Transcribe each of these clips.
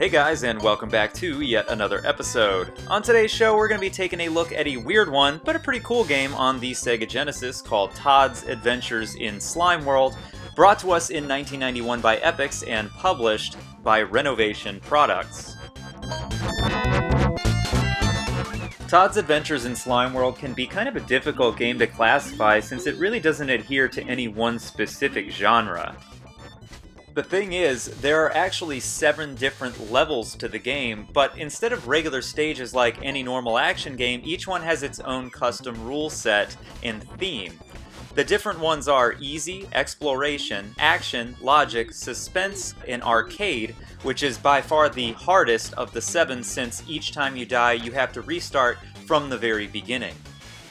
Hey guys, and welcome back to yet another episode. On today's show, we're going to be taking a look at a weird one, but a pretty cool game on the Sega Genesis called Todd's Adventures in Slime World, brought to us in 1991 by Epix and published by Renovation Products. Todd's Adventures in Slime World can be kind of a difficult game to classify since it really doesn't adhere to any one specific genre. The thing is, there are actually 7 different levels to the game, but instead of regular stages like any normal action game, each one has its own custom rule set and theme. The different ones are Easy, Exploration, Action, Logic, Suspense, and Arcade, which is by far the hardest of the 7 since each time you die you have to restart from the very beginning.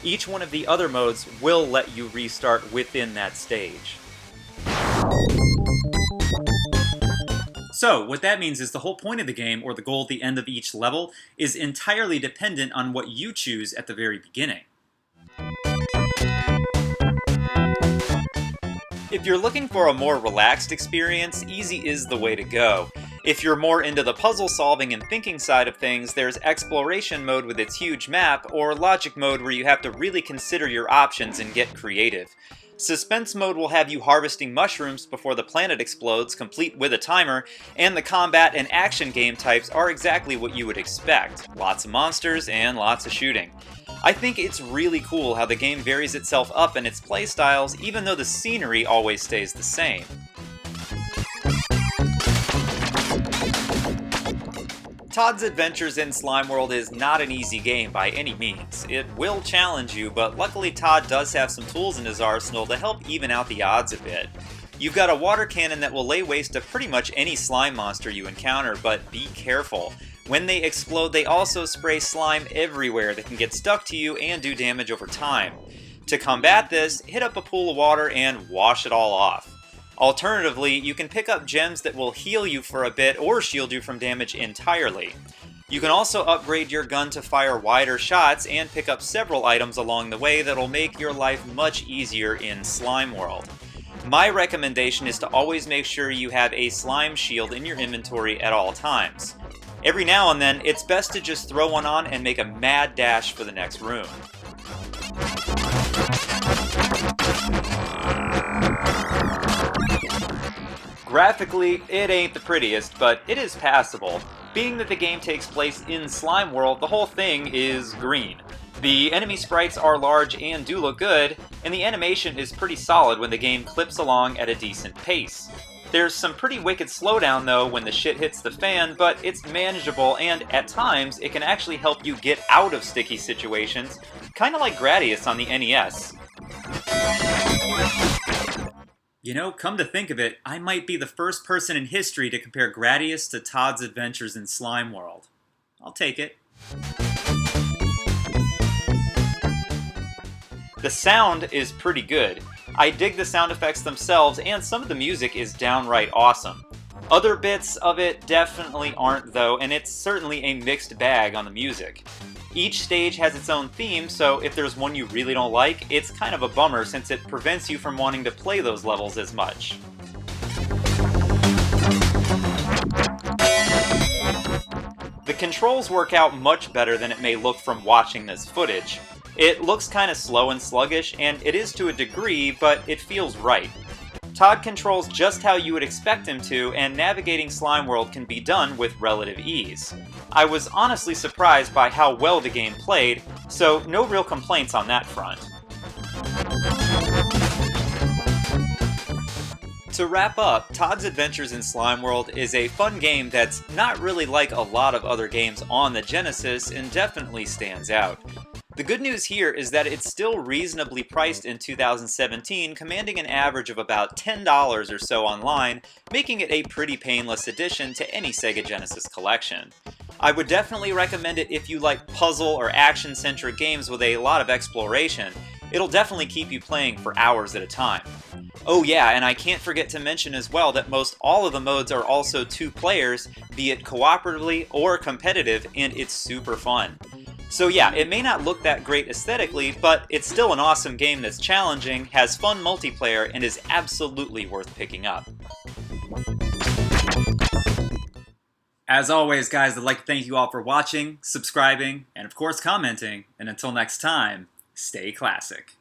Each one of the other modes will let you restart within that stage. So, what that means is the whole point of the game, or the goal at the end of each level, is entirely dependent on what you choose at the very beginning. If you're looking for a more relaxed experience, Easy is the way to go. If you're more into the puzzle solving and thinking side of things, there's Exploration mode with its huge map, or Logic mode where you have to really consider your options and get creative. Suspense mode will have you harvesting mushrooms before the planet explodes, complete with a timer, and the combat and action game types are exactly what you would expect. Lots of monsters and lots of shooting. I think it's really cool how the game varies itself up in its playstyles, even though the scenery always stays the same. Todd's Adventures in Slime World is not an easy game by any means. It will challenge you, but luckily Todd does have some tools in his arsenal to help even out the odds a bit. You've got a water cannon that will lay waste to pretty much any slime monster you encounter, but be careful. When they explode, they also spray slime everywhere that can get stuck to you and do damage over time. To combat this, hit up a pool of water and wash it all off. Alternatively, you can pick up gems that will heal you for a bit or shield you from damage entirely. You can also upgrade your gun to fire wider shots and pick up several items along the way that'll make your life much easier in Slime World. My recommendation is to always make sure you have a slime shield in your inventory at all times. Every now and then, it's best to just throw one on and make a mad dash for the next room. Graphically, it ain't the prettiest, but it is passable. Being that the game takes place in Slime World, the whole thing is green. The enemy sprites are large and do look good, and the animation is pretty solid when the game clips along at a decent pace. There's some pretty wicked slowdown though when the shit hits the fan, but it's manageable and at times it can actually help you get out of sticky situations, kinda like Gradius on the NES. You know, come to think of it, I might be the first person in history to compare Gradius to Todd's Adventures in Slime World. I'll take it. The sound is pretty good. I dig the sound effects themselves, and some of the music is downright awesome. Other bits of it definitely aren't though, and it's certainly a mixed bag on the music. Each stage has its own theme, so if there's one you really don't like, it's kind of a bummer since it prevents you from wanting to play those levels as much. The controls work out much better than it may look from watching this footage. It looks kind of slow and sluggish, and it is to a degree, but it feels right. Todd controls just how you would expect him to, and navigating Slime World can be done with relative ease. I was honestly surprised by how well the game played, so no real complaints on that front. To wrap up, Todd's Adventures in Slime World is a fun game that's not really like a lot of other games on the Genesis and definitely stands out. The good news here is that it's still reasonably priced in 2017, commanding an average of about $10 or so online, making it a pretty painless addition to any Sega Genesis collection. I would definitely recommend it if you like puzzle or action-centric games with a lot of exploration. It'll definitely keep you playing for hours at a time. Oh yeah, and I can't forget to mention as well that most all of the modes are also 2 players, be it cooperatively or competitive, and it's super fun. So yeah, it may not look that great aesthetically, but it's still an awesome game that's challenging, has fun multiplayer, and is absolutely worth picking up. As always, guys, I'd like to thank you all for watching, subscribing, and of course commenting. And until next time, stay classic.